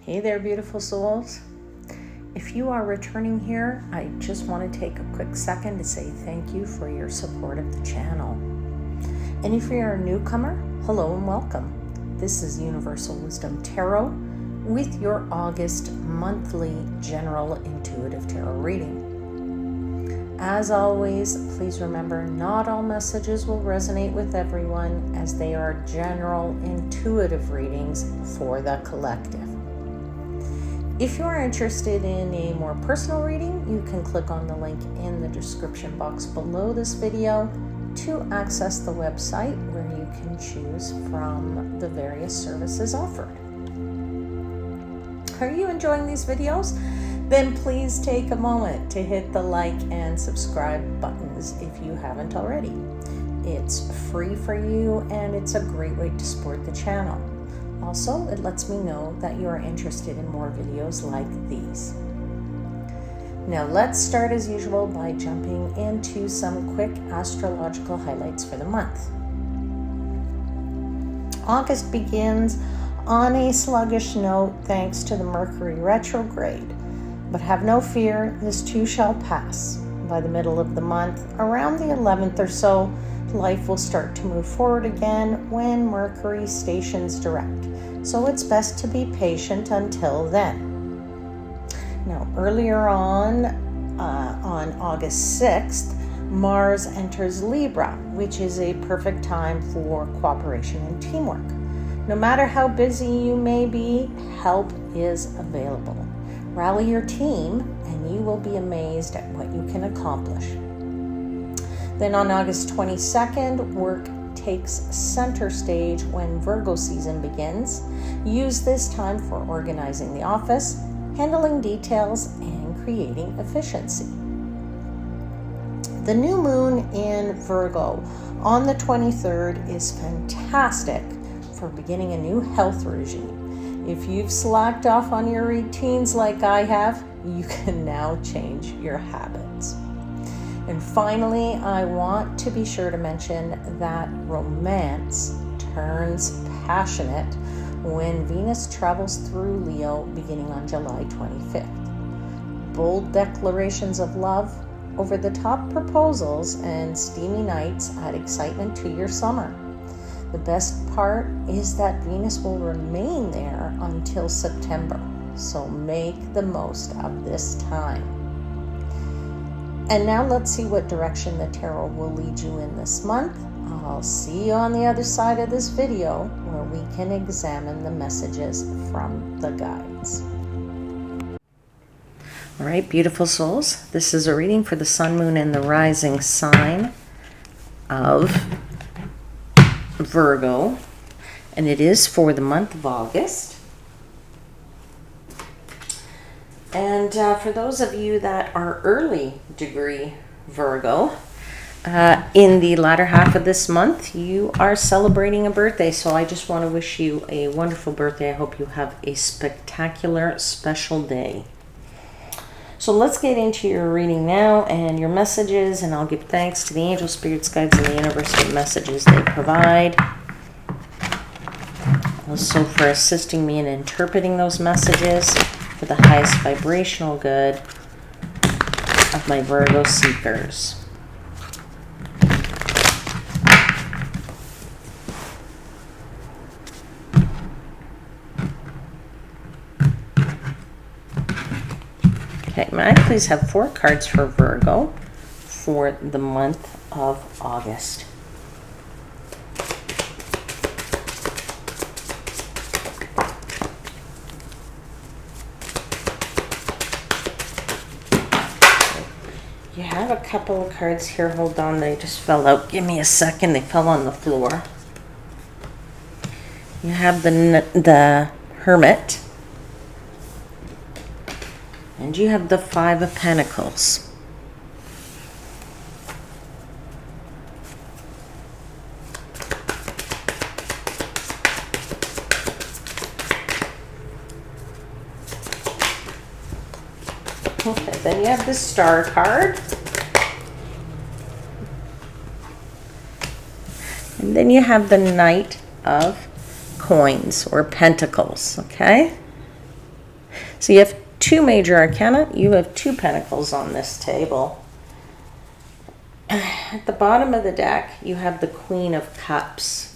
Hey there, beautiful souls. If you are returning here, I just want to take a quick second to say thank you for your support of the channel. And if you're a newcomer, hello and welcome. This is Universal Wisdom Tarot with your August monthly general intuitive tarot reading. As always, please remember not all messages will resonate with everyone, as they are general intuitive readings for the collective. If you're interested in a more personal reading, you can click on the link in the description box below this video to access the website where you can choose from the various services offered. Are you enjoying these videos? Then please take a moment to hit the like and subscribe buttons if you haven't already. It's free for you and it's a great way to support the channel. Also, it lets me know that you are interested in more videos like these. Now let's start as usual by jumping into some quick astrological highlights for the month. August begins on a sluggish note thanks to the Mercury retrograde, but have no fear, this too shall pass. By the middle of the month, around the 11th or so, life will start to move forward again when Mercury stations direct. So it's best to be patient until then. Now, earlier on August 6th, Mars enters Libra, which is a perfect time for cooperation and teamwork. No matter how busy you may be, help is available. Rally your team and you will be amazed at what you can accomplish. Then on August 22nd, work takes center stage when Virgo season begins. Use this time for organizing the office, handling details, and creating efficiency. The new moon in Virgo on the 23rd is fantastic for beginning a new health regime. If you've slacked off on your routines like I have, you can now change your habits. And finally, I want to be sure to mention that romance turns passionate when Venus travels through Leo beginning on July 25th. Bold declarations of love, over-the-top proposals, and steamy nights add excitement to your summer. The best part is that Venus will remain there until September, so make the most of this time. And now let's see what direction the tarot will lead you in this month. I'll see you on the other side of this video where we can examine the messages from the guides. All right, beautiful souls. This is a reading for the sun, moon, and the rising sign of Virgo. And it is for the month of August. And for those of you that are early degree Virgo, in the latter half of this month, you are celebrating a birthday. So I just want to wish you a wonderful birthday. I hope you have a spectacular, special day. So let's get into your reading now and your messages, and I'll give thanks to the angel, spirits, guides, and the universe for the messages they provide. Also for assisting me in interpreting those messages for the highest vibrational good of my Virgo seekers. Okay, may I please have 4 cards for Virgo for the month of August? You have a couple of cards here. Hold on, they just fell out. Give me a second. They fell on the floor. You have the Hermit. And you have the 5 of Pentacles. Okay, then you have the Star card. And then you have the Knight of Coins or Pentacles, okay? So you have 2 major arcana. You have 2 pentacles on this table. At the bottom of the deck, you have the Queen of Cups.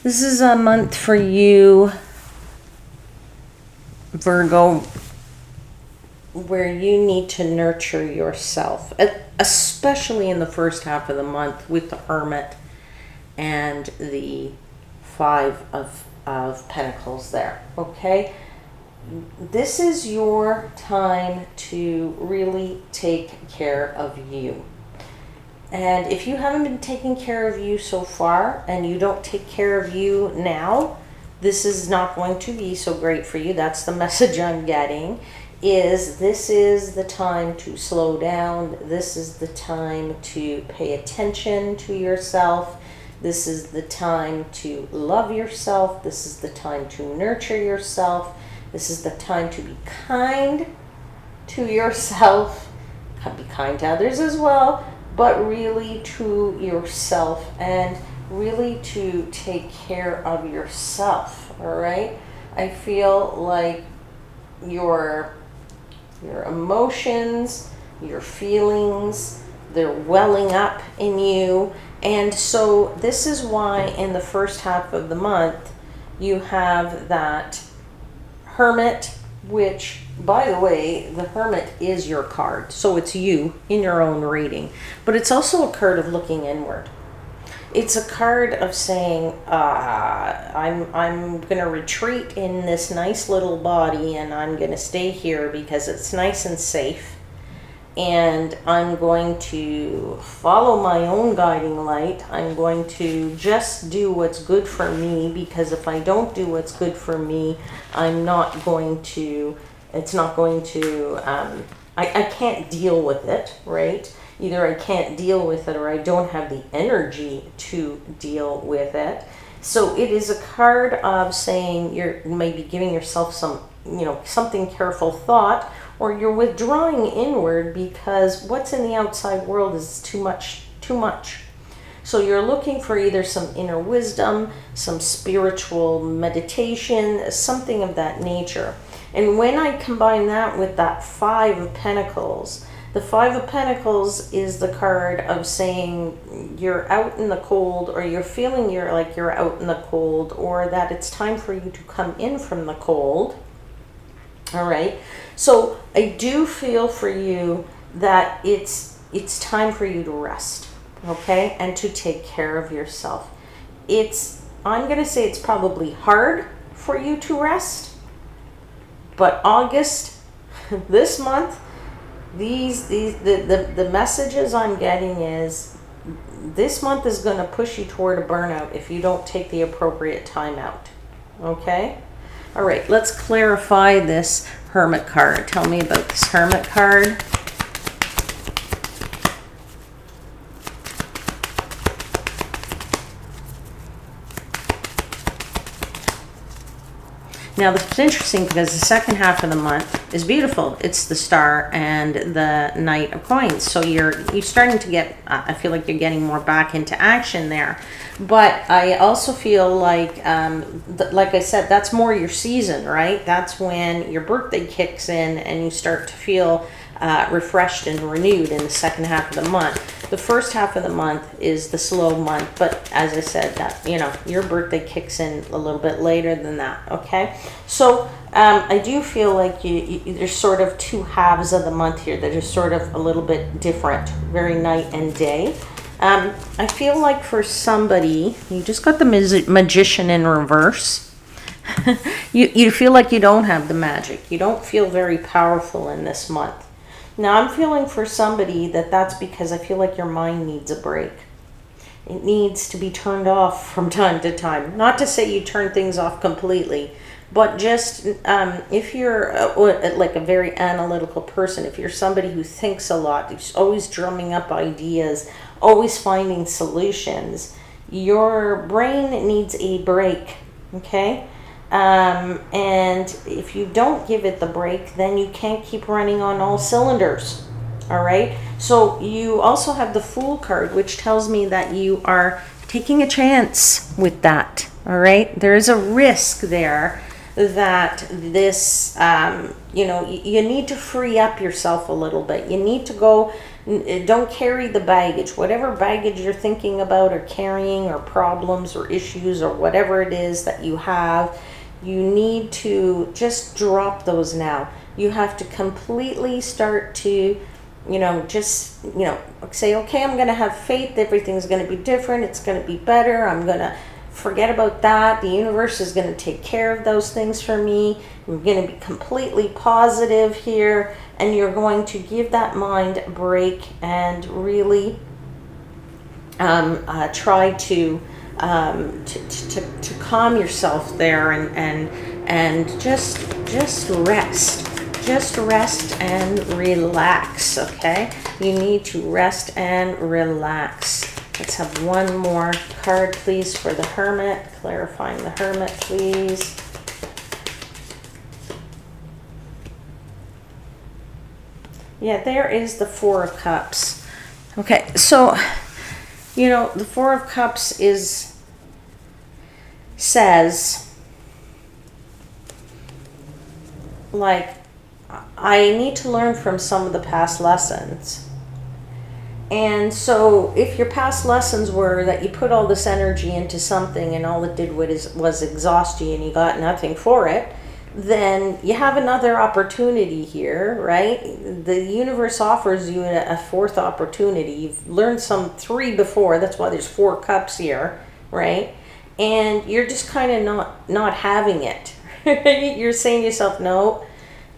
This is a month for you, Virgo, where you need to nurture yourself, especially in the first half of the month with the Hermit and the 5 of Pentacles there, okay? This is your time to really take care of you. And if you haven't been taking care of you so far, and you don't take care of you now, this is not going to be so great for you. That's the message I'm getting, is this is the time to slow down. This is the time to pay attention to yourself. This is the time to love yourself. This is the time to nurture yourself. This is the time to be kind to yourself. Be kind to others as well, but really to yourself, and really to take care of yourself, all right? I feel like your emotions, your feelings, they're welling up in you. And so this is why in the first half of the month, you have that Hermit, which, by the way, the Hermit is your card. So it's you in your own reading. But it's also a card of looking inward. It's a card of saying, I'm going to retreat in this nice little body, and I'm going to stay here because it's nice and safe. And I'm going to follow my own guiding light. I'm going to just do what's good for me, because if I don't do what's good for me, I'm not going to, it's not going to, I can't deal with it, right? Either I can't deal with it, or I don't have the energy to deal with it. So it is a card of saying you're maybe giving yourself some, something careful thought, or you're withdrawing inward because what's in the outside world is too much. So you're looking for either some inner wisdom, some spiritual meditation, something of that nature. And when I combine that with that 5 of Pentacles, the 5 of Pentacles is the card of saying you're out in the cold, or you're feeling you're out in the cold, or that it's time for you to come in from the cold. All right. So I do feel for you that it's time for you to rest, okay, and to take care of yourself. I'm going to say it's probably hard for you to rest, but August, this month, the messages I'm getting is this month is going to push you toward a burnout if you don't take the appropriate time out, okay? All right, let's clarify this Hermit card. Tell me about this Hermit card. Now, this is interesting because the second half of the month is beautiful. It's the Star and the Knight of Coins. So you're starting to get, I feel like you're getting more back into action there. But I also feel like I said, that's more your season, right? That's when your birthday kicks in and you start to feel refreshed and renewed in the second half of the month. The first half of the month is the slow month, but as I said, that your birthday kicks in a little bit later than that. Okay, so I do feel like there's sort of 2 halves of the month here that are sort of a little bit different, very night and day. I feel like for somebody, you just got the Magician in reverse. you feel like you don't have the magic. You don't feel very powerful in this month. Now, I'm feeling for somebody that's because I feel like your mind needs a break. It needs to be turned off from time to time. Not to say you turn things off completely, but just if you're like a very analytical person, if you're somebody who thinks a lot, who's always drumming up ideas, always finding solutions, your brain needs a break, okay? And if you don't give it the break, then you can't keep running on all cylinders. All right. So you also have the Fool card, which tells me that you are taking a chance with that. All right. There is a risk there that this, you need to free up yourself a little bit. You need to go, don't carry the baggage. Whatever baggage you're thinking about or carrying, or problems or issues or whatever it is that you have, you need to just drop those now. You have to completely start to, say, okay, I'm going to have faith. Everything's going to be different. It's going to be better. I'm going to forget about that. The universe is going to take care of those things for me. You're going to be completely positive here, and you're going to give that mind a break and really try to calm yourself there and just rest and relax. Okay, you need to rest and relax. Let's have one more card, please, for the Hermit. Clarifying the Hermit, please. Yeah, there is the Four of Cups. Okay, so, the Four of Cups says, like, I need to learn from some of the past lessons. And so if your past lessons were that you put all this energy into something and all it did was exhaust you and you got nothing for it, then you have another opportunity here, right? The universe offers you a fourth opportunity. You've learned some three before. That's why there's 4 cups here, right? And you're just kind of not having it. You're saying to yourself, no.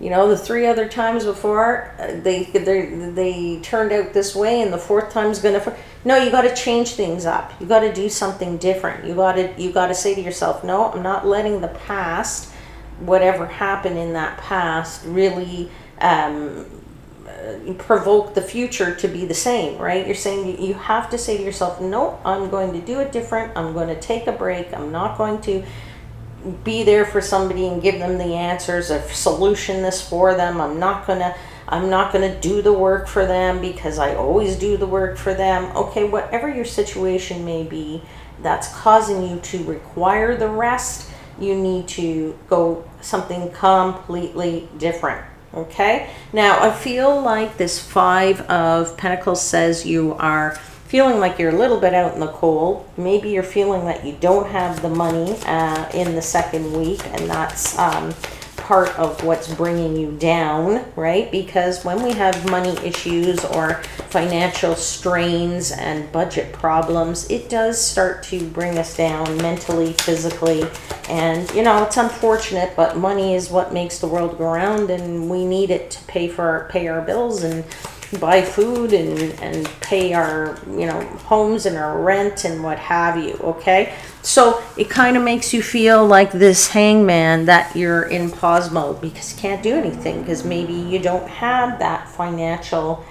The 3 other times before, they turned out this way, and the 4th time's gonna. No, you got to change things up. You got to do something different. You got to say to yourself, no, I'm not letting the past, whatever happened in that past, really provoke the future to be the same, right? You're saying you have to say to yourself, no, I'm going to do it different. I'm going to take a break. I'm not going to be there for somebody and give them the answers or solution this for them. I'm not gonna do the work for them because I always do the work for them. Okay, whatever your situation may be that's causing you to require the rest, you need to go something completely different. Okay, now I feel like this 5 of Pentacles says you are feeling like you're a little bit out in the cold. Maybe you're feeling that you don't have the money in the second week, and that's part of what's bringing you down, right? Because when we have money issues or financial strains and budget problems, it does start to bring us down mentally, physically, and it's unfortunate, but money is what makes the world go round, and we need it to pay our bills and buy food and pay our homes and our rent and what have you. Okay, so it kind of makes you feel like this Hangman, that you're in pause mode because you can't do anything, because maybe you don't have that financial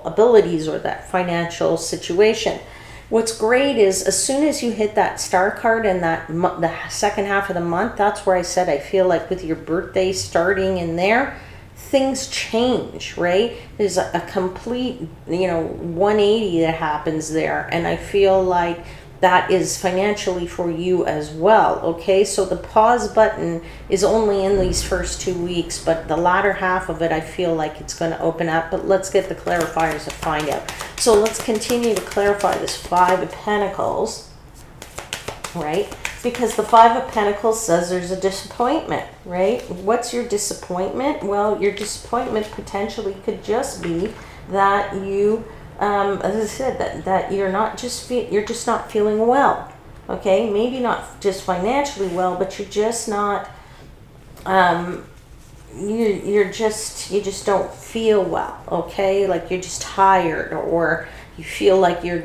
abilities or that financial situation. What's great is as soon as you hit that star card and the second half of the month, that's where I said I feel like with your birthday starting in there, things change, right? There's a complete, 180 that happens there. And I feel like that is financially for you as well. Okay, so the pause button is only in these first 2 weeks, but the latter half of it, I feel like it's going to open up. But let's get the clarifiers to find out. So let's continue to clarify this 5 of Pentacles, right? Because the 5 of Pentacles says there's a disappointment, right? What's your disappointment? Well, your disappointment potentially could just be that you, as I said, that you're just not feeling well. Okay, maybe not just financially well, but you're just not. You just don't feel well. Okay, like you're just tired, or you feel like you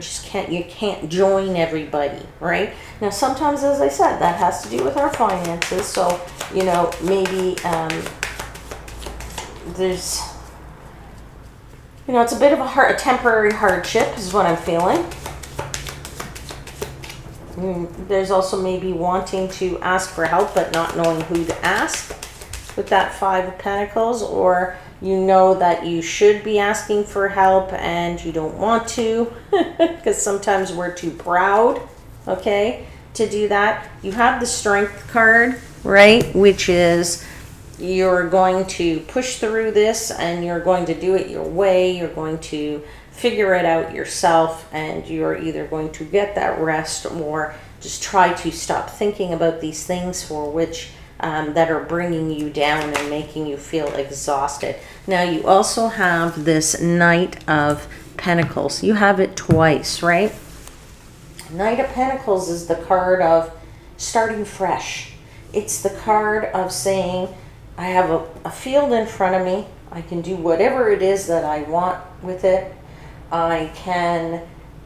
can't join everybody, right? Now, sometimes, as I said, that has to do with our finances. So, maybe there's, it's a bit of a temporary hardship is what I'm feeling. There's also maybe wanting to ask for help, but not knowing who to ask with that 5 of Pentacles, or that you should be asking for help and you don't want to because sometimes we're too proud, okay, to do that. You have the Strength card, right? Which is you're going to push through this and you're going to do it your way. You're going to figure it out yourself, and you're either going to get that rest or just try to stop thinking about these things for which that are bringing you down and making you feel exhausted. Now you also have this Knight of Pentacles. You have it twice, right? Knight of Pentacles is the card of starting fresh. It's the card of saying, I have a field in front of me. I can do whatever it is that I want with it. I can,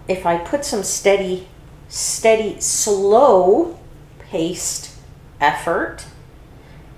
if I put some steady, slow paced effort,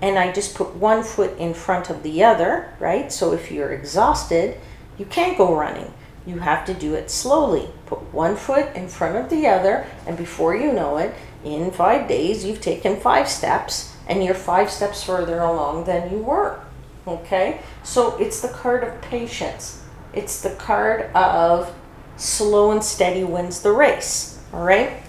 and I just put one foot in front of the other, right? So if you're exhausted, you can't go running. You have to do it slowly. Put one foot in front of the other, and before you know it, in 5 days, you've taken 5 steps, and you're 5 steps further along than you were, okay? So it's the card of patience. It's the card of slow and steady wins the race, all right?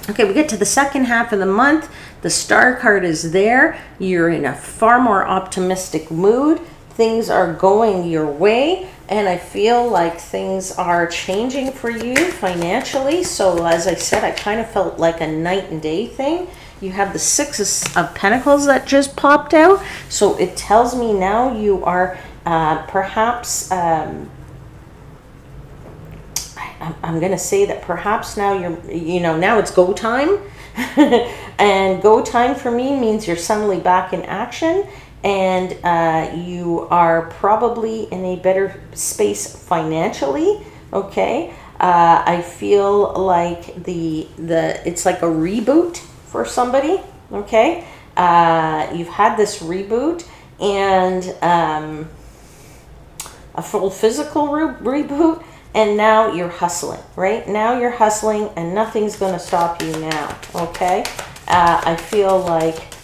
Okay, we get to the second half of the month. The Star card is there. You're in a far more optimistic mood. Things are going your way, and I feel like things are changing for you financially. So as I said, I kind of felt like a night and day thing. You have the Six of Pentacles that just popped out. So it tells me now you are perhaps, I'm going to say that perhaps now now it's go time. And go time for me means you're suddenly back in action. And you are probably in a better space financially, okay? I feel like it's like a reboot for somebody, okay? You've had this reboot and a full physical reboot, and now you're hustling, right? Now you're hustling, and nothing's going to stop you now, okay? I feel like,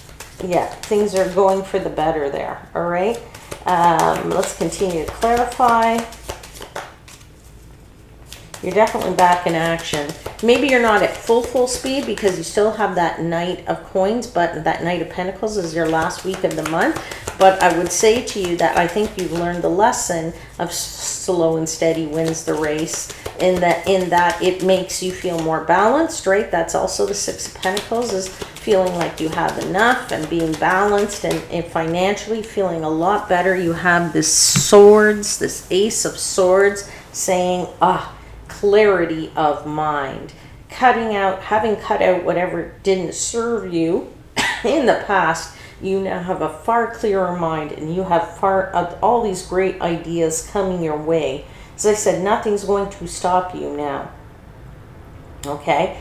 yeah, things are going for the better there, all right? Let's continue to clarify. You're definitely back in action. Maybe you're not at full speed because you still have that Knight of Coins, but that Knight of Pentacles is your last week of the month. But I would say to you that I think you've learned the lesson of slow and steady wins the race, in that it makes you feel more balanced, right? That's also the Six of Pentacles, is feeling like you have enough and being balanced, and financially feeling a lot better. You have this Swords, this Ace of Swords, saying, clarity of mind, having cut out whatever didn't serve you in the past. You now have a far clearer mind, and you have all these great ideas coming your way. As I said, nothing's going to stop you now, okay?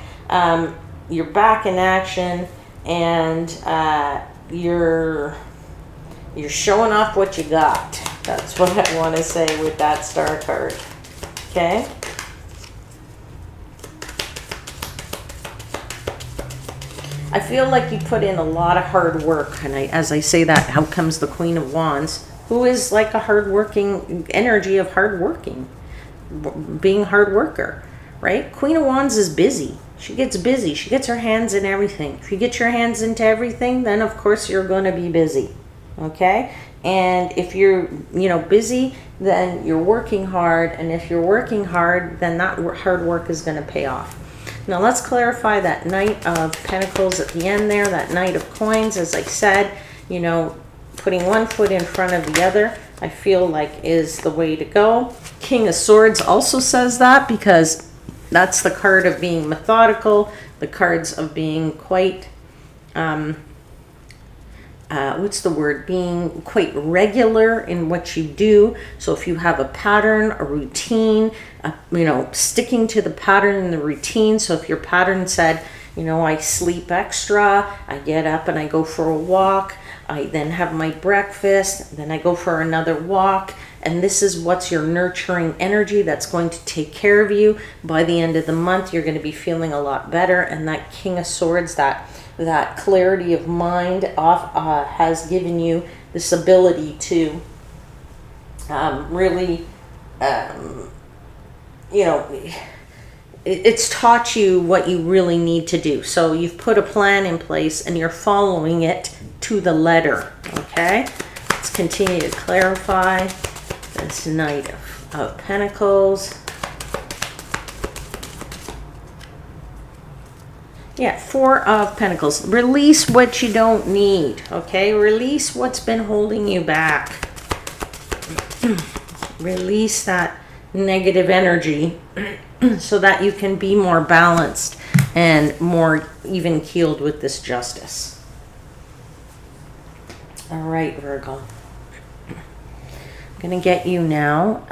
You're back in action, and you're showing off what you got. That's what I want to say with that Star card, okay? I feel like you put in a lot of hard work, and as I say that, out comes the Queen of Wands, who is like a hardworking energy of hardworking, being hard worker, right? Queen of Wands is busy. She gets busy. She gets her hands in everything. If you get your hands into everything, then of course you're going to be busy, okay? And if you're, busy, then you're working hard, and if you're working hard, then that hard work is going to pay off. Now let's clarify that Knight of Pentacles at the end there, that Knight of Coins. As I said, putting one foot in front of the other, I feel like is the way to go. King of Swords also says that, because that's the card of being methodical, the cards of being quite, being quite regular in what you do. So if you have a pattern, a routine, sticking to the pattern and the routine. So if your pattern said, I sleep extra, I get up and I go for a walk, I then have my breakfast, then I go for another walk, and this is what's your nurturing energy that's going to take care of you. By the end of the month, you're going to be feeling a lot better, and that King of Swords, that clarity of mind has given you this ability to really, it's taught you what you really need to do. So you've put a plan in place and you're following it to the letter. Okay, let's continue to clarify this Knight of Pentacles. Yeah, Four of Pentacles. Release what you don't need, okay? Release what's been holding you back. Release that negative energy so that you can be more balanced and more even keeled with this justice. All right, Virgo. I'm going to get you now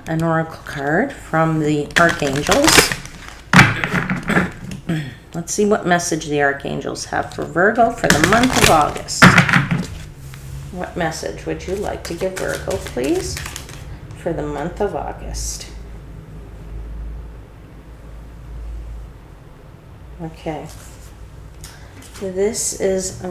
an oracle card from the archangels. Let's see what message the archangels have for Virgo for the month of August. What message would you like to give Virgo, please, for the month of August? Okay. This is a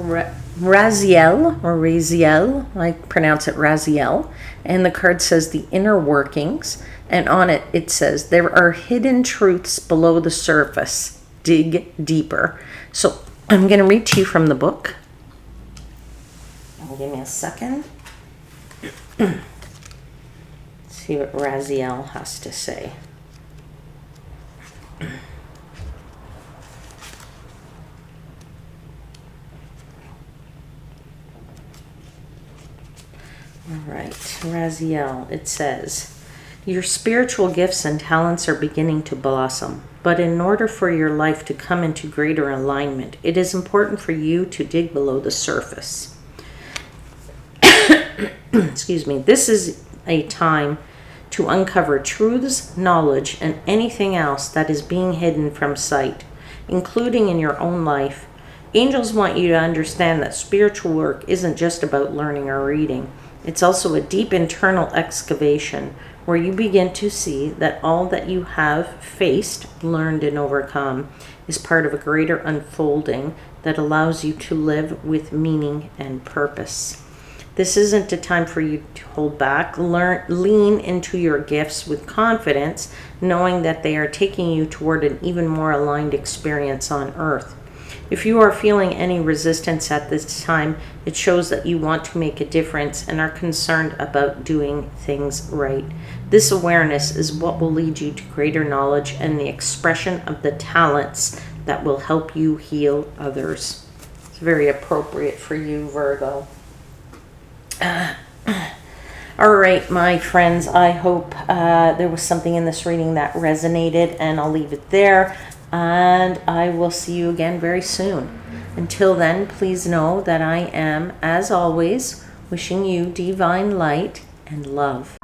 Raziel, or Raziel, I pronounce it Raziel, and the card says the inner workings, and on it it says there are hidden truths below the surface. Dig deeper. So I'm going to read to you from the book. Give me a second. See what Raziel has to say. All right, Raziel, it says, your spiritual gifts and talents are beginning to blossom, but in order for your life to come into greater alignment, it is important for you to dig below the surface. Excuse me. This is a time to uncover truths, knowledge, and anything else that is being hidden from sight, including in your own life. Angels want you to understand that spiritual work isn't just about learning or reading. It's also a deep internal excavation where you begin to see that all that you have faced, learned, and overcome is part of a greater unfolding that allows you to live with meaning and purpose. This isn't a time for you to hold back. Lean into your gifts with confidence, knowing that they are taking you toward an even more aligned experience on Earth. If you are feeling any resistance at this time, it shows that you want to make a difference and are concerned about doing things right. This awareness is what will lead you to greater knowledge and the expression of the talents that will help you heal others. It's very appropriate for you, Virgo. All right, my friends, I hope there was something in this reading that resonated, and I'll leave it there. And I will see you again very soon. Until then, please know that I am, as always, wishing you divine light and love.